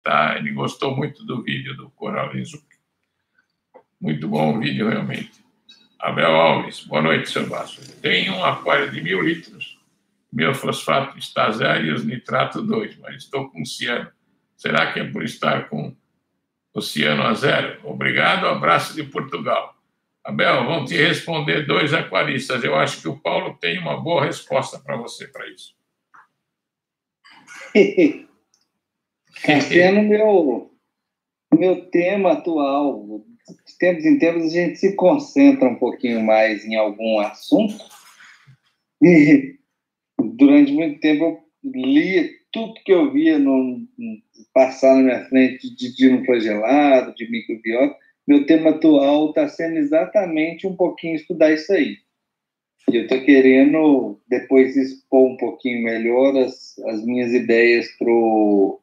tá? Ele gostou muito do vídeo do Coralizo. Muito bom o vídeo, realmente. Abel Alves, boa noite, seu Basso. Tem um aquário de 1.000 litros. Meu fosfato está 0 e os nitrato 2, mas estou com ciano. Será que é por estar com o ciano a 0? Obrigado, abraço de Portugal. Abel, vão te responder 2 aquaristas. Eu acho que o Paulo tem uma boa resposta para você para isso. Está sendo meu tema atual. De tempos em tempos a gente se concentra um pouquinho mais em algum assunto. E durante muito tempo eu li tudo que eu via passar na minha frente de dinoflagelado, de microbiota. Meu tema atual está sendo exatamente um pouquinho estudar isso aí. E eu estou querendo depois expor um pouquinho melhor as minhas ideias para o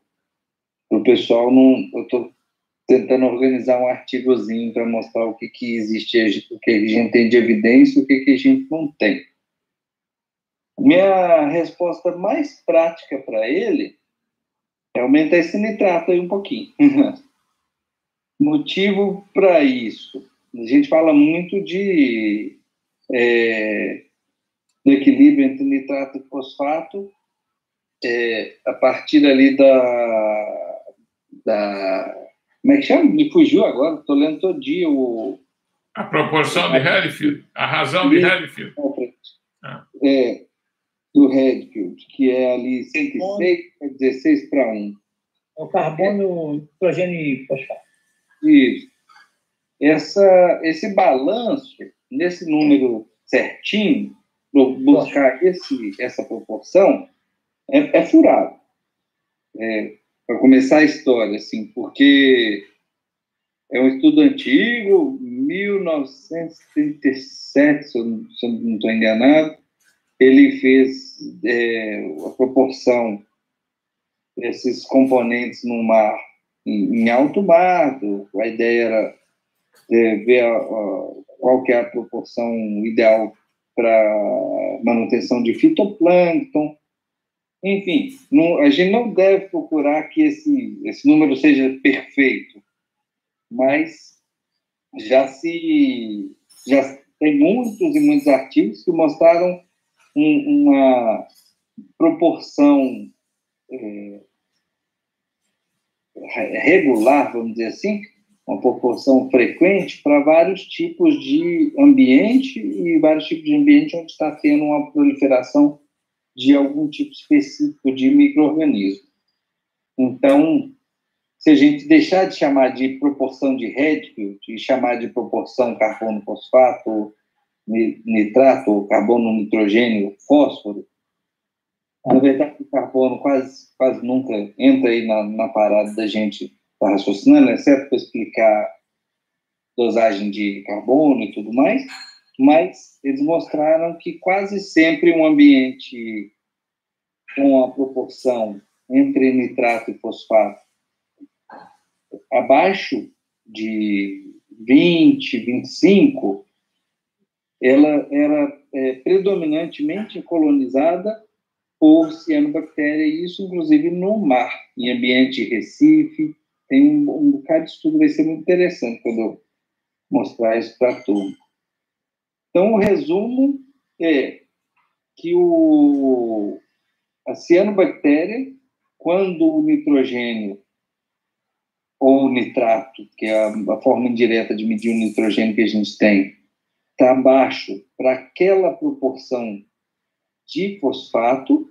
pessoal. Eu estou tentando organizar um artigozinho para mostrar o que existe, o que a gente tem de evidência e o que a gente não tem. Minha resposta mais prática para ele é aumentar esse nitrato aí um pouquinho. Motivo para isso. A gente fala muito do equilíbrio entre nitrato e fosfato, a partir ali como é que chama? Me fugiu agora, estou lendo todo dia a proporção de Redfield, a razão de Redfield. Do Redfield, que é ali 106, 16 para 1. É o carbono, nitrogênio e fosfato. Isso. Esse balanço, nesse número certinho, buscar essa proporção, é furado. Para começar a história, assim, porque é um estudo antigo, 1937, se eu não estou enganado, ele fez a proporção desses componentes no mar, em alto mar. A ideia era ver qual que é a proporção ideal para manutenção de fitoplâncton. Enfim, a gente não deve procurar que esse número seja perfeito, mas já tem muitos e muitos artigos que mostraram uma proporção regular, vamos dizer assim, uma proporção frequente para vários tipos de ambiente e vários tipos de ambiente onde está tendo uma proliferação de algum tipo específico de micro-organismo. Então, se a gente deixar de chamar de proporção de Redfield e chamar de proporção carbono-fosfato, nitrato, carbono, nitrogênio, fósforo, na verdade, o carbono quase nunca entra aí na parada da gente estar raciocinando, exceto para explicar dosagem de carbono e tudo mais, mas eles mostraram que quase sempre um ambiente com a proporção entre nitrato e fosfato abaixo de 20, 25, ela era predominantemente colonizada por cianobactéria, e isso, inclusive, no mar, em ambiente de Recife. Tem um bocado de estudo, vai ser muito interessante quando eu mostrar isso para a turma. Então, o resumo é que a cianobactéria, quando o nitrogênio ou o nitrato, que é a forma indireta de medir o nitrogênio que a gente tem, está abaixo para aquela proporção de fosfato,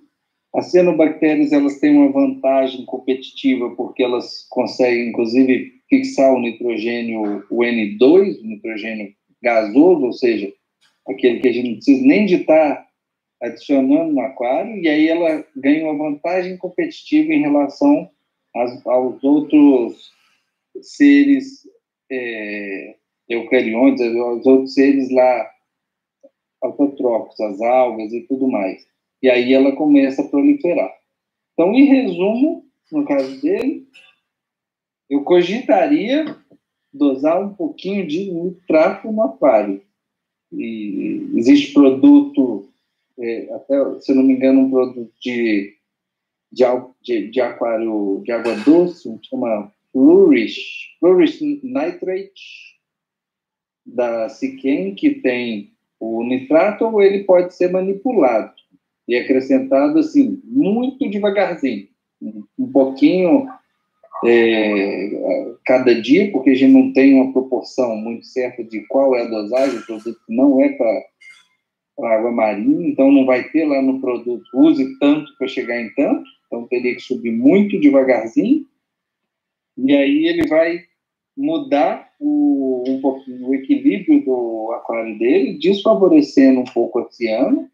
as cianobactérias elas têm uma vantagem competitiva porque elas conseguem, inclusive, fixar o nitrogênio, o N2, o nitrogênio gasoso, ou seja, aquele que a gente não precisa nem de estar adicionando no aquário, e aí ela ganha uma vantagem competitiva em relação aos outros seres eucariontes, aos outros seres lá autotróficos, as algas e tudo mais. E aí ela começa a proliferar. Então, em resumo, no caso dele, eu cogitaria dosar um pouquinho de nitrato no aquário. E existe produto, até, se eu não me engano, um produto de de aquário de água doce, chama Flourish Nitrate, da Siquem, que tem o nitrato, ou ele pode ser manipulado e acrescentado assim, muito devagarzinho, um pouquinho cada dia, porque a gente não tem uma proporção muito certa de qual é a dosagem, o produto não é para água marinha, então não vai ter lá no produto, use tanto para chegar em tanto, então teria que subir muito devagarzinho, e aí ele vai mudar um pouquinho o equilíbrio do aquário dele, desfavorecendo um pouco o oceano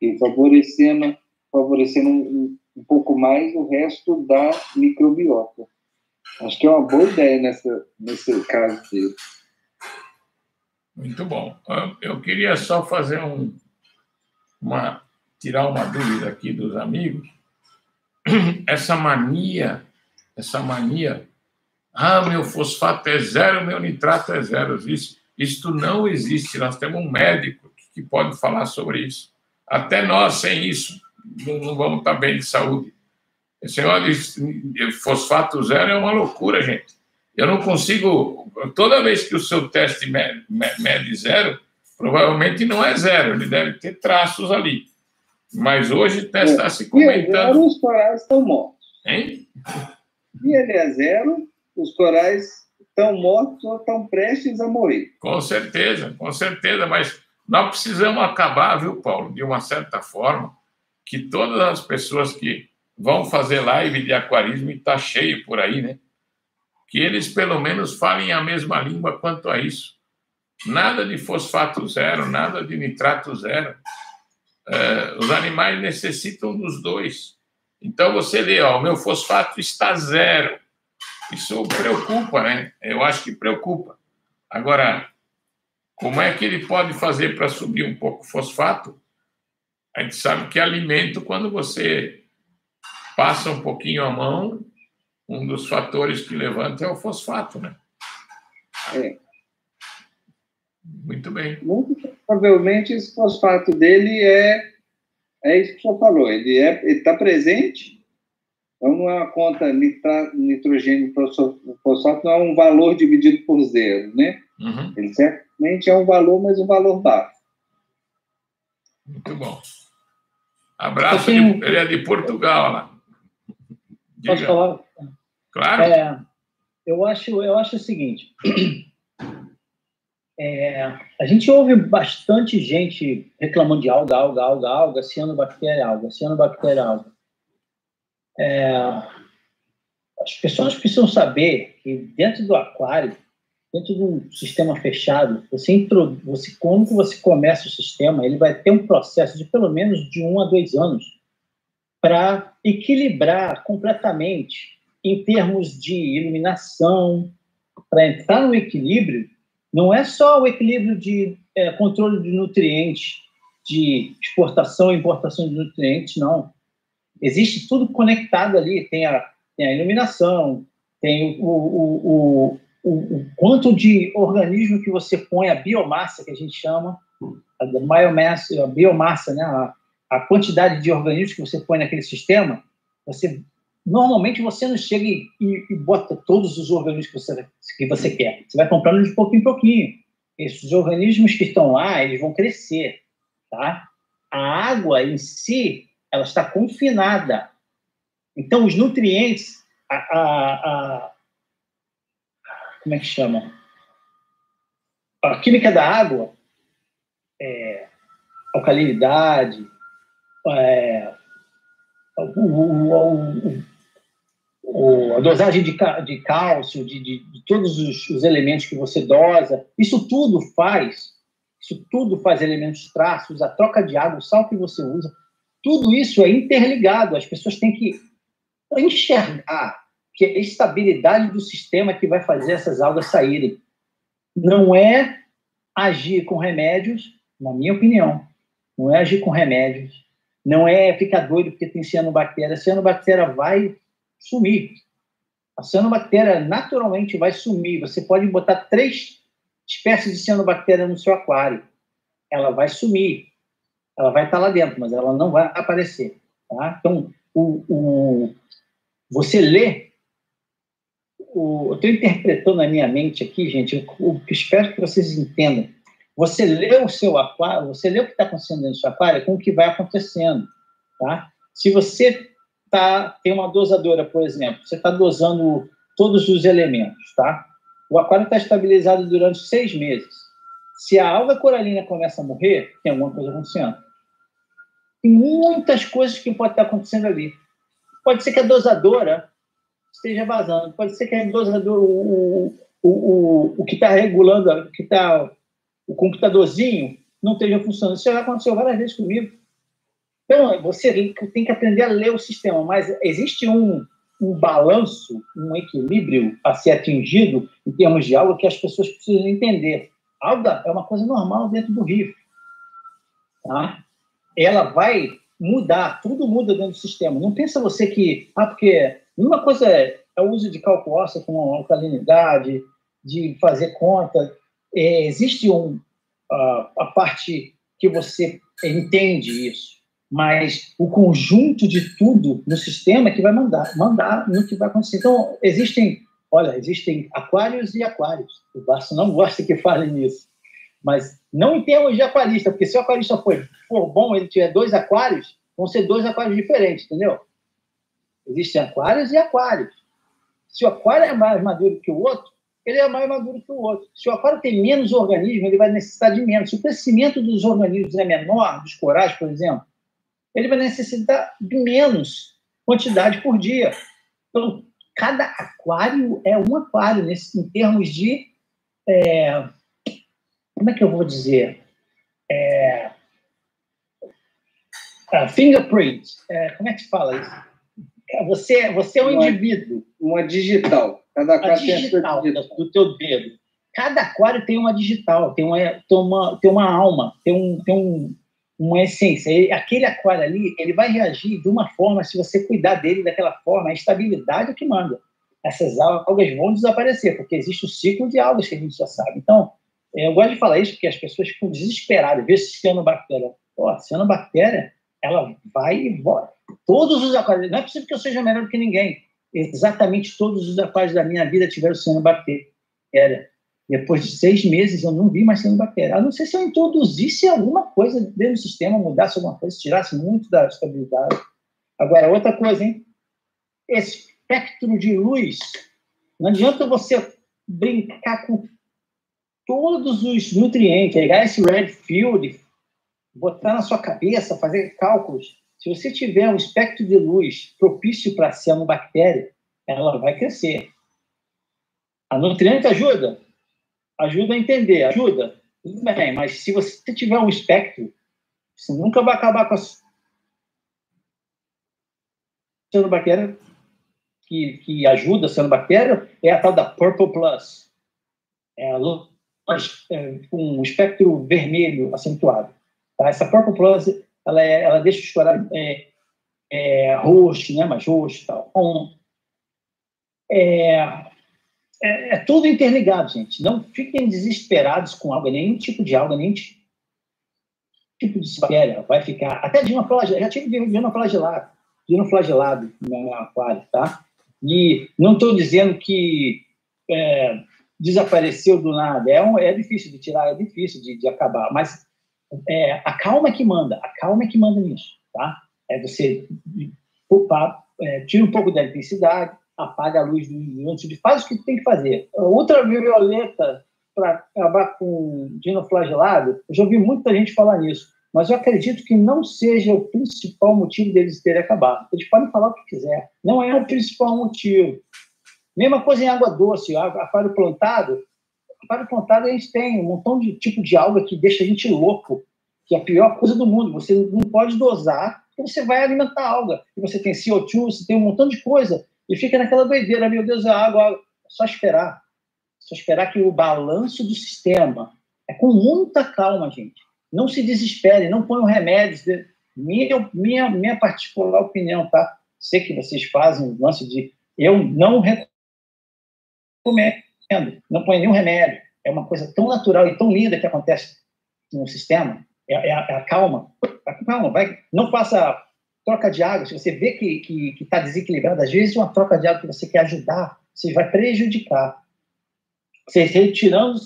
e favorecendo um pouco mais o resto da microbiota. Acho que é uma boa ideia nesse caso dele. Muito bom. Eu queria só fazer tirar uma dúvida aqui dos amigos. Essa mania, meu fosfato é 0, meu nitrato é 0. Isto não existe. Nós temos um médico que pode falar sobre isso. Até nós, sem isso, não vamos estar bem de saúde. Esse negócio de fosfato 0 é uma loucura, gente. Eu não consigo... Toda vez que o seu teste mede 0, provavelmente não é 0. Ele deve ter traços ali. Mas hoje está se comentando... E os corais estão mortos. Hein? E ele é 0, os corais estão mortos ou estão prestes a morrer. Com certeza, mas nós precisamos acabar, viu, Paulo, de uma certa forma, que todas as pessoas que vão fazer live de aquarismo, e está cheio por aí, né? Que eles, pelo menos, falem a mesma língua quanto a isso. Nada de fosfato 0, nada de nitrato 0. Os animais necessitam dos dois. Então, você lê, o meu fosfato está 0. Isso preocupa, né? Eu acho que preocupa. Agora, como é que ele pode fazer para subir um pouco o fosfato? A gente sabe que alimento, quando você passa um pouquinho a mão, um dos fatores que levanta é o fosfato, né? Muito bem. Muito provavelmente esse fosfato dele é isso que o senhor falou, ele está presente, então não é uma conta nitrogênio fosfato, não é um valor dividido por 0, né? Uhum. Ele certamente é um valor, mas um valor baixo. Muito bom. Abraço, ele é de Portugal, lá. Diga. Posso falar? Claro. Eu acho o seguinte, a gente ouve bastante gente reclamando de alga, cianobactéria, alga. As pessoas precisam saber que dentro do aquário, dentro de um sistema fechado, quando você começa o sistema, ele vai ter um processo de pelo menos de 1 a 2 anos para equilibrar completamente em termos de iluminação, para entrar no equilíbrio. Não é só o equilíbrio de controle de nutrientes, de exportação e importação de nutrientes, não. Existe tudo conectado ali, tem a iluminação, tem o quanto de organismo que você põe, a biomassa, que a gente chama, a biomassa, né? A quantidade de organismos que você põe naquele sistema, normalmente você não chega e bota todos os organismos que você quer. Você vai comprando de pouquinho em pouquinho. Esses organismos que estão lá, eles vão crescer, tá? A água em si, ela está confinada. Então, os nutrientes, como é que chama? A química da água, alcalinidade, a dosagem de cálcio, de todos os elementos que você dosa, isso tudo faz elementos traços, a troca de água, o sal que você usa, tudo isso é interligado. As pessoas têm que enxergar que é a estabilidade do sistema que vai fazer essas algas saírem. Não é agir com remédios, na minha opinião, não é agir com remédios, não é ficar doido porque tem cianobactéria. A cianobactéria vai sumir. A cianobactéria naturalmente vai sumir. Você pode botar 3 espécies de cianobactéria no seu aquário. Ela vai sumir. Ela vai estar lá dentro, mas ela não vai aparecer. Tá? Então, você lê, eu estou interpretando na minha mente aqui, gente, espero que vocês entendam. Você lê o seu aquário, você lê o que está acontecendo dentro do seu aquário com o que vai acontecendo, tá? Se você tem uma dosadora, por exemplo, você está dosando todos os elementos, tá? O aquário está estabilizado durante 6 meses. Se a alga coralina começa a morrer, tem alguma coisa acontecendo. Tem muitas coisas que podem estar acontecendo ali. Pode ser que a dosadora esteja vazando, pode ser que a dosadora, o que está regulando, o computadorzinho não esteja funcionando. Isso já aconteceu várias vezes comigo. Então, você tem que aprender a ler o sistema, mas existe um balanço, um equilíbrio a ser atingido em termos de alga que as pessoas precisam entender. Alga é uma coisa normal dentro do rio. Tá? Ela vai mudar, tudo muda dentro do sistema. Não pensa você que... porque uma coisa é o uso de cálculo ósseo com alcalinidade, de fazer conta. Existe a parte que você entende isso, mas o conjunto de tudo no sistema é que vai mandar no que vai acontecer. Então, existem aquários e aquários. O Barça não gosta que fale nisso. Mas não em termos de aquarista, porque se o aquarista for bom, ele tiver 2 aquários, vão ser 2 aquários diferentes, entendeu? Existem aquários e aquários. Se o aquário é mais maduro que o outro, ele é mais maduro que o outro. Se o aquário tem menos organismos, ele vai necessitar de menos. Se o crescimento dos organismos é menor, dos corais, por exemplo, ele vai necessitar de menos quantidade por dia. Então, cada aquário é um aquário, em termos de... como é que eu vou dizer? Fingerprint. Como é que se fala isso? Você é um indivíduo. Uma digital. Cada aquário tem a sua digital do teu dedo. Cada aquário tem uma digital, tem uma alma, tem uma essência. Aquele aquário ali, ele vai reagir de uma forma, se você cuidar dele daquela forma, a estabilidade é que manda. Essas algas vão desaparecer, porque existe o ciclo de algas que a gente já sabe. Então, eu gosto de falar isso porque as pessoas ficam desesperadas, vê cianobactéria. Cianobactéria, ela vai e volta. Todos os aquários, não é possível que eu seja melhor do que ninguém. Exatamente todos os aquários da minha vida tiveram cianobactéria. Depois de 6 meses, eu não vi mais cianobactéria. A não ser se eu introduzisse alguma coisa dentro do sistema, mudasse alguma coisa, tirasse muito da estabilidade. Agora, outra coisa, hein? Espectro de luz. Não adianta você brincar com todos os nutrientes, pegar esse red field, botar na sua cabeça, fazer cálculos. Se você tiver um espectro de luz propício para a cianobactéria, ela vai crescer. A nutriente ajuda a entender, ajuda. Tudo bem, mas se você tiver um espectro, você nunca vai acabar com a cianobactéria que ajuda a cianobactéria, é a tal da Purple Plus. Com um espectro vermelho acentuado. Tá? Essa Purple Plus, ela deixa os corais roxo, né? Mais roxo e tal. Então, é tudo interligado, gente. Não fiquem desesperados com alga, nenhum tipo de alga, nenhum tipo de bactéria. Vai ficar... Até dinoflagelado. Já tive dinoflagelado no aquário, tá? E não estou dizendo que desapareceu do nada. É difícil de tirar, é difícil de acabar, mas a calma é que manda. A calma é que manda nisso, tá? Você tira um pouco da intensidade, apaga a luz do faz o que tem que fazer. Ultravioleta para acabar com dinoflagelado, eu já ouvi muita gente falar nisso, mas eu acredito que não seja o principal motivo deles terem acabado. Eles podem falar o que quiser, não é o principal motivo. Mesma coisa em água doce, aquário plantado. Aquário plantado, a gente tem um montão de tipo de alga que deixa a gente louco, que é a pior coisa do mundo. Você não pode dosar, porque você vai alimentar a alga. E você tem CO2, você tem um montão de coisa, e fica naquela doideira, meu Deus, a água. É só esperar. Só esperar que o balanço do sistema é com muita calma, gente. Não se desespere, não ponham remédios. Minha particular opinião, tá? Sei que vocês fazem um lance de... Eu não recomendo, não põe nenhum remédio. É uma coisa tão natural e tão linda que acontece no sistema. A calma. Calma, não faça troca de água, se você vê que está desequilibrado, às vezes uma troca de água que você quer ajudar, você vai prejudicar. Você retirando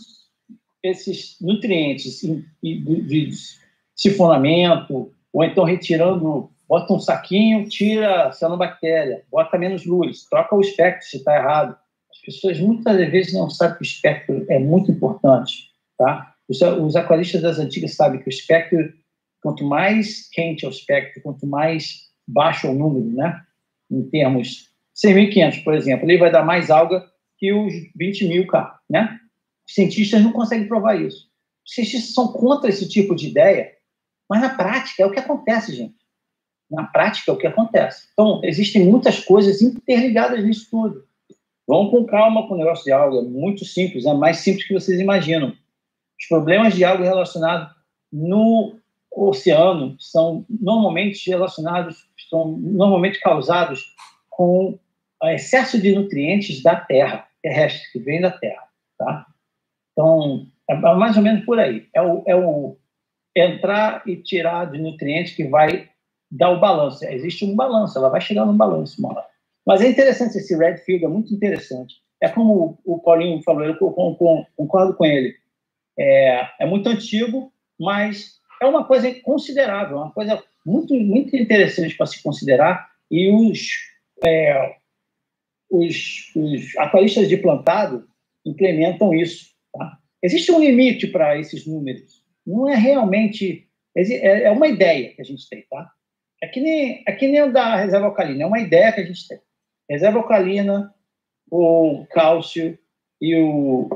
esses nutrientes de sifonamento, ou então retirando, bota um saquinho, tira a cianobactéria, bota menos luz, troca o espectro se está errado. As pessoas muitas vezes não sabem que o espectro é muito importante, tá? Os aquaristas das antigas sabem que o espectro, quanto mais quente é o espectro, quanto mais baixo é o número, né? Em termos 6.500, por exemplo, ele vai dar mais alga que os 20.000K, né? Os cientistas não conseguem provar isso. Os cientistas são contra esse tipo de ideia, mas na prática é o que acontece, gente. Na prática é o que acontece. Então, existem muitas coisas interligadas nisso tudo. Vão com calma com o negócio de alga, é muito simples, é mais simples que vocês imaginam. Os problemas de alga relacionados no oceano são normalmente causados com excesso de nutrientes da terra, terrestre, que vem da terra, tá? Então, é mais ou menos por aí. É o entrar e tirar de nutrientes que vai dar o balanço. Existe um balanço, ela vai chegar no balanço uma hora. Mas é interessante esse Redfield, é muito interessante. É como o Paulinho falou, eu concordo com ele. É muito antigo, mas é uma coisa considerável, uma coisa muito, muito interessante para se considerar. E os aquaristas de plantado implementam isso. Tá? Existe um limite para esses números. Não é realmente... É uma ideia que a gente tem, tá? É que nem o da reserva alcalina, é uma ideia que a gente tem. Reserva alcalina, o cálcio e o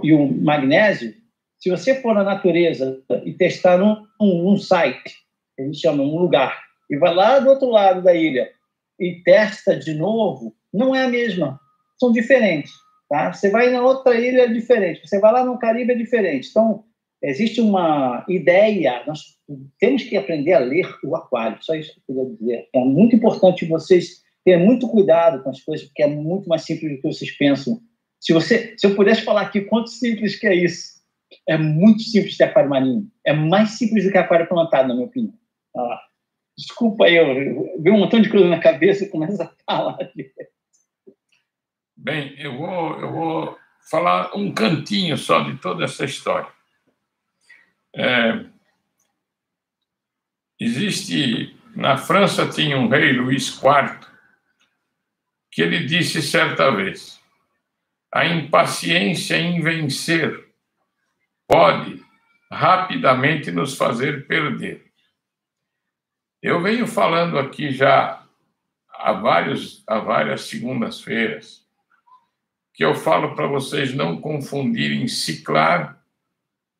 magnésio, se você for na natureza e testar num site, que a gente chama um lugar, e vai lá do outro lado da ilha e testa de novo, não é a mesma. São diferentes. Tá? Você vai na outra ilha, é diferente. Você vai lá no Caribe, é diferente. Então, existe uma ideia, nós temos que aprender a ler o aquário, só isso que eu queria dizer. É muito importante vocês terem muito cuidado com as coisas, porque é muito mais simples do que vocês pensam. Se eu pudesse falar aqui quanto simples que é isso, é muito simples de aquário marinho. É mais simples do que aquário plantado, na minha opinião. Desculpa aí, eu vi um montão de coisa na cabeça e começo a falar. Bem, eu vou falar um cantinho só de toda essa história. Na França tinha um rei, Luís IV, que ele disse certa vez: a impaciência em vencer pode rapidamente nos fazer perder. Eu venho falando aqui já há várias segundas-feiras que eu falo para vocês não confundirem ciclar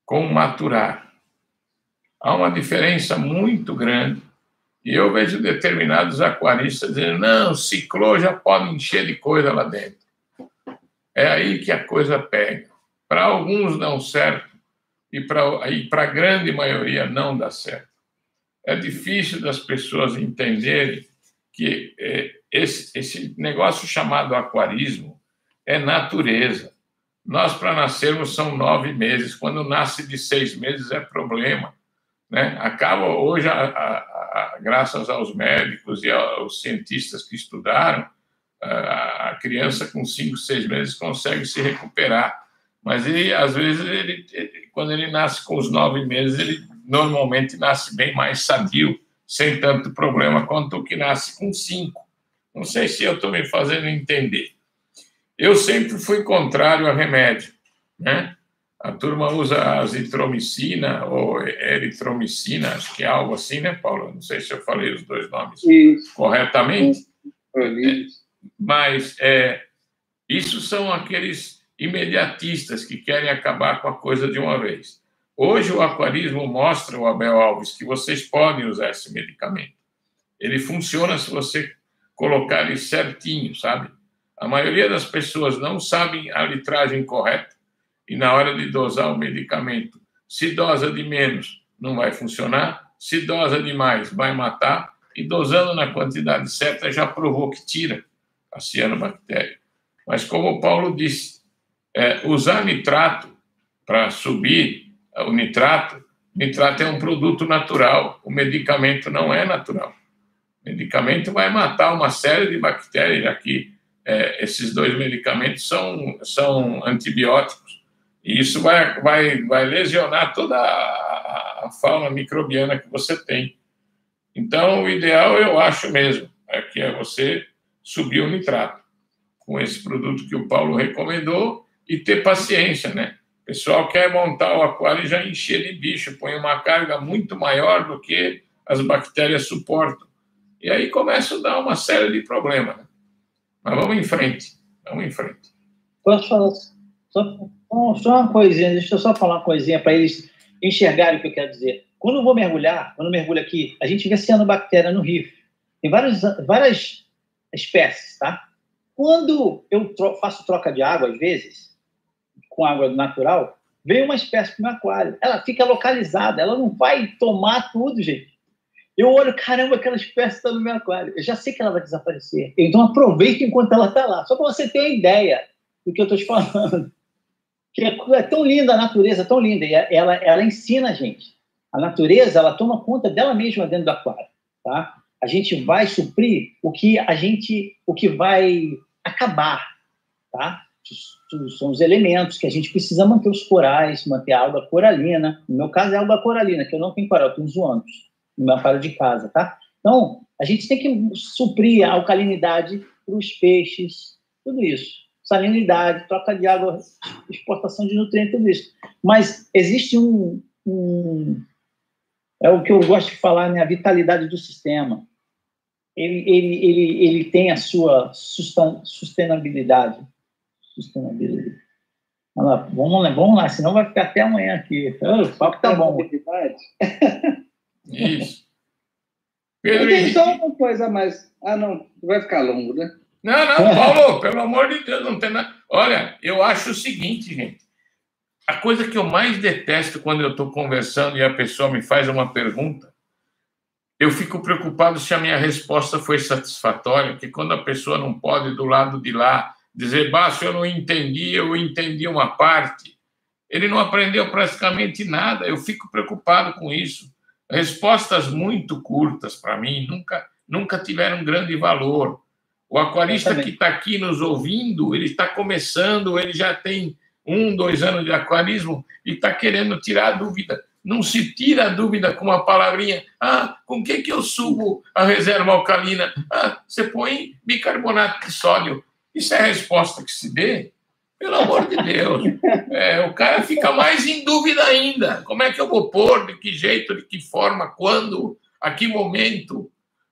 com maturar. Há uma diferença muito grande. E eu vejo determinados aquaristas dizendo: não, ciclou, já pode encher de coisa lá dentro. É aí que a coisa pega. Para alguns dão certo e para a grande maioria não dá certo. É difícil das pessoas entenderem que esse negócio chamado aquarismo é natureza. Nós, para nascermos, são 9 meses. Quando nasce de 6 meses, é problema. Né? Acaba hoje, graças aos médicos e aos cientistas que estudaram, a criança com 5, 6 meses consegue se recuperar. Mas às vezes, quando ele nasce com os 9 meses, ele normalmente nasce bem mais sadio, sem tanto problema, quanto o que nasce com 5. Não sei se eu estou me fazendo entender. Eu sempre fui contrário a remédio, né? A turma usa azitromicina ou eritromicina, acho que é algo assim, né, Paulo? Não sei se eu falei os dois nomes corretamente. Mas isso são aqueles imediatistas que querem acabar com a coisa de uma vez. Hoje o aquarismo mostra, o Abel Alves, que vocês podem usar esse medicamento. Ele funciona se você colocar ele certinho, sabe? A maioria das pessoas não sabem a litragem correta e na hora de dosar o medicamento, se dosa de menos, não vai funcionar, se dosa de mais, vai matar, e dosando na quantidade certa já provou que tira a cianobactéria. Mas como o Paulo disse, usar nitrato para subir o nitrato é um produto natural, o medicamento não é natural. O medicamento vai matar uma série de bactérias, já que esses dois medicamentos são antibióticos. E isso vai lesionar toda a fauna microbiana que você tem. Então, o ideal, eu acho mesmo, que é você subir o nitrato com esse produto que o Paulo recomendou e ter paciência, né? O pessoal quer montar o aquário e já encher de bicho, põe uma carga muito maior do que as bactérias suportam. E aí começa a dar uma série de problemas. Né? Mas vamos em frente. Posso falar só uma coisinha, deixa eu só falar uma coisinha para eles enxergarem o que eu quero dizer. Quando eu mergulho aqui, a gente vê cianobactéria no rio. Tem várias espécies, tá? Quando eu faço troca de água, às vezes, com água natural, vem uma espécie para o meu aquário. Ela fica localizada, ela não vai tomar tudo, gente. Eu olho, caramba, aquela espécie está no meu aquário. Eu já sei que ela vai desaparecer. Então, aproveito enquanto ela está lá. Só para você ter uma ideia do que eu estou te falando. Que é tão linda a natureza, tão linda. E ela ensina a gente. A natureza, ela toma conta dela mesma dentro do aquário. Tá? A gente vai suprir o que vai acabar. Tá? São os elementos que a gente precisa manter os corais, manter a alga coralina. No meu caso, é a alga coralina, que eu não tenho coral, eu tenho zoânicos no meu aquário de casa, tá? Então, a gente tem que suprir a alcalinidade para os peixes, tudo isso. Salinidade, troca de água, exportação de nutrientes, tudo isso. Mas existe é o que eu gosto de falar, né? A vitalidade do sistema. Ele tem a sua sustentabilidade. Vamos lá, senão vai ficar até amanhã aqui. O papo tá bom. Isso. Pedro Henrique. Só uma coisa a mais. Não, vai ficar longo, né? Não, Paulo, pelo amor de Deus, não tem nada. Olha, eu acho o seguinte, gente. A coisa que eu mais detesto quando eu estou conversando e a pessoa me faz uma pergunta, eu fico preocupado se a minha resposta foi satisfatória, porque quando a pessoa não pode, do lado de lá, dizer, se eu não entendi, eu entendi uma parte. Ele não aprendeu praticamente nada, eu fico preocupado com isso. Respostas muito curtas, para mim, nunca tiveram grande valor. O aquarista que está aqui nos ouvindo, ele está começando, ele já tem 1, 2 anos de aquarismo e está querendo tirar a dúvida. Não se tira a dúvida com uma palavrinha. Com que eu subo a reserva alcalina? Você põe bicarbonato de sódio. Isso é a resposta que se dê? Pelo amor de Deus. O cara fica mais em dúvida ainda. Como é que eu vou pôr? De que jeito? De que forma? Quando? A que momento?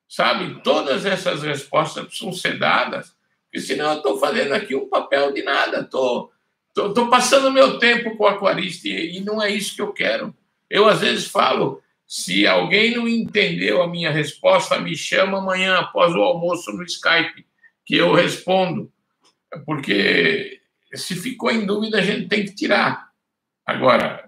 Sabe? Todas essas respostas precisam ser dadas, porque senão eu estou fazendo aqui um papel de nada. Estou passando meu tempo com o aquarista e não é isso que eu quero. Eu, às vezes, falo, se alguém não entendeu a minha resposta, me chama amanhã após o almoço no Skype, que eu respondo. Porque se ficou em dúvida, a gente tem que tirar. Agora,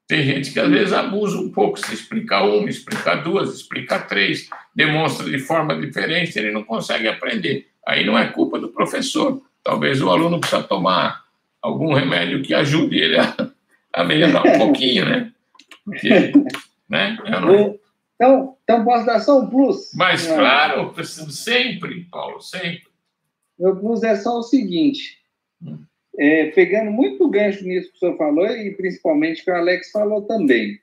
tem gente que às vezes abusa um pouco, se explicar 1, explicar 2, explicar 3, demonstra de forma diferente, ele não consegue aprender. Aí não é culpa do professor. Talvez o aluno precisa tomar algum remédio que ajude ele a melhorar um pouquinho, né? Porque, né? Então, posso dar só um plus? Mas, claro, sempre, Paulo, sempre. Meu plus é só o seguinte... pegando muito gancho nisso que o senhor falou e principalmente que o Alex falou também.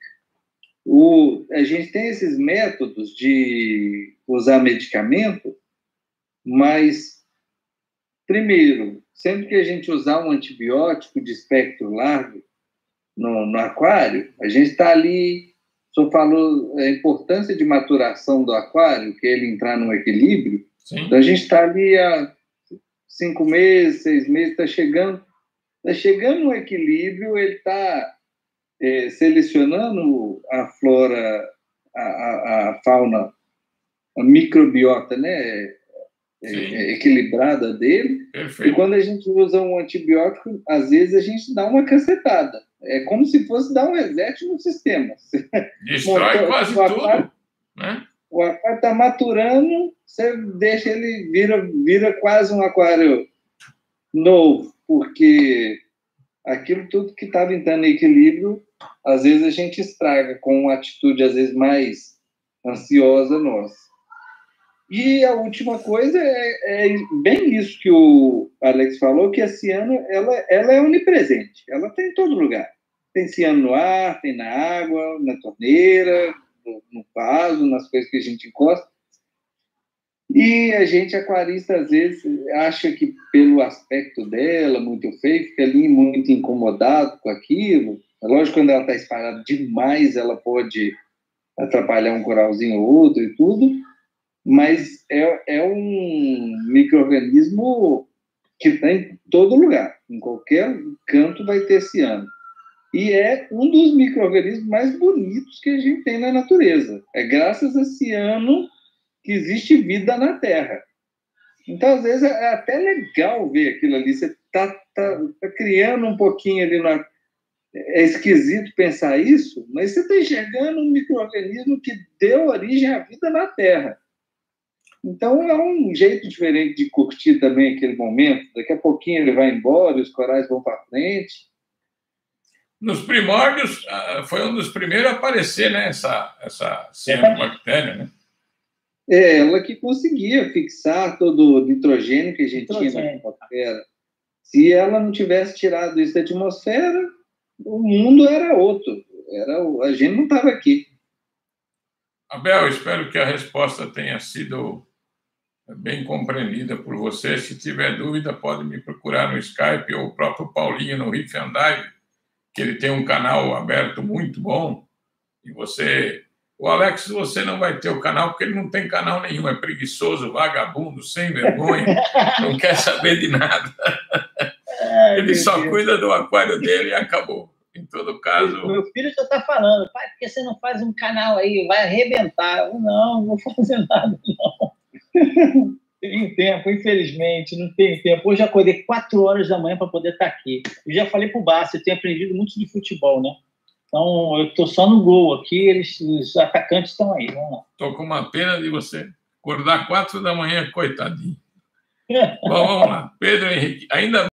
A gente tem esses métodos de usar medicamento, mas, primeiro, sempre que a gente usar um antibiótico de espectro largo no aquário, a gente está ali, o senhor falou a importância de maturação do aquário, que ele entrar no equilíbrio. Sim. Então, a gente está ali há 5 meses, 6 meses, está chegando no equilíbrio, ele está selecionando a flora, a fauna, a microbiota, né, equilibrada dele. Perfeito. E quando a gente usa um antibiótico, às vezes a gente dá uma cacetada. É como se fosse dar um reset no sistema. Destrói quase tudo, né? O aquário está maturando, você deixa ele, vira quase um aquário novo, porque aquilo tudo que estava entrando em equilíbrio, às vezes a gente estraga com uma atitude, às vezes, mais ansiosa nossa. E a última coisa é bem isso que o Alex falou, que a ciano ela é onipresente, ela está em todo lugar. Tem ciano no ar, tem na água, na torneira, no vaso, nas coisas que a gente encosta. E a gente, aquarista, às vezes, acha que pelo aspecto dela, muito feio, fica ali muito incomodado com aquilo. É lógico, quando ela está espalhada demais, ela pode atrapalhar um coralzinho ou outro e tudo, mas é um micro-organismo que está em todo lugar. Em qualquer canto vai ter ciano. E é um dos micro-organismos mais bonitos que a gente tem na natureza. É graças a ciano que existe vida na Terra. Então, às vezes, é até legal ver aquilo ali. Você está criando um pouquinho ali. É esquisito pensar isso, mas você está enxergando um micro-organismo que deu origem à vida na Terra. Então, é um jeito diferente de curtir também aquele momento. Daqui a pouquinho ele vai embora, os corais vão para frente. Nos primórdios, foi um dos primeiros a aparecer, né? Essa cianobactéria, né? É ela que conseguia fixar todo o nitrogênio que a gente tinha na atmosfera. Se ela não tivesse tirado isso da atmosfera, o mundo era outro. A gente não estava aqui. Abel, espero que a resposta tenha sido bem compreendida por você. Se tiver dúvida, pode me procurar no Skype ou o próprio Paulinho no Reef and Dive, que ele tem um canal aberto muito bom. E você... O Alex, você não vai ter o canal, porque ele não tem canal nenhum. É preguiçoso, vagabundo, sem vergonha, não quer saber de nada. Ele só cuida do aquário dele e acabou. Em todo caso... Meu filho já está falando, pai, por que você não faz um canal aí? Vai arrebentar. Eu, não vou fazer nada, não. Tenho tempo, infelizmente, não tenho tempo. Hoje eu acordei 4 horas da manhã para poder estar aqui. Eu já falei para o Barça, eu tenho aprendido muito de futebol, né? Então, eu estou só no gol aqui, os atacantes estão aí. Vamos lá. Estou com uma pena de você acordar 4 da manhã, coitadinho. Bom, vamos lá. Pedro Henrique, ainda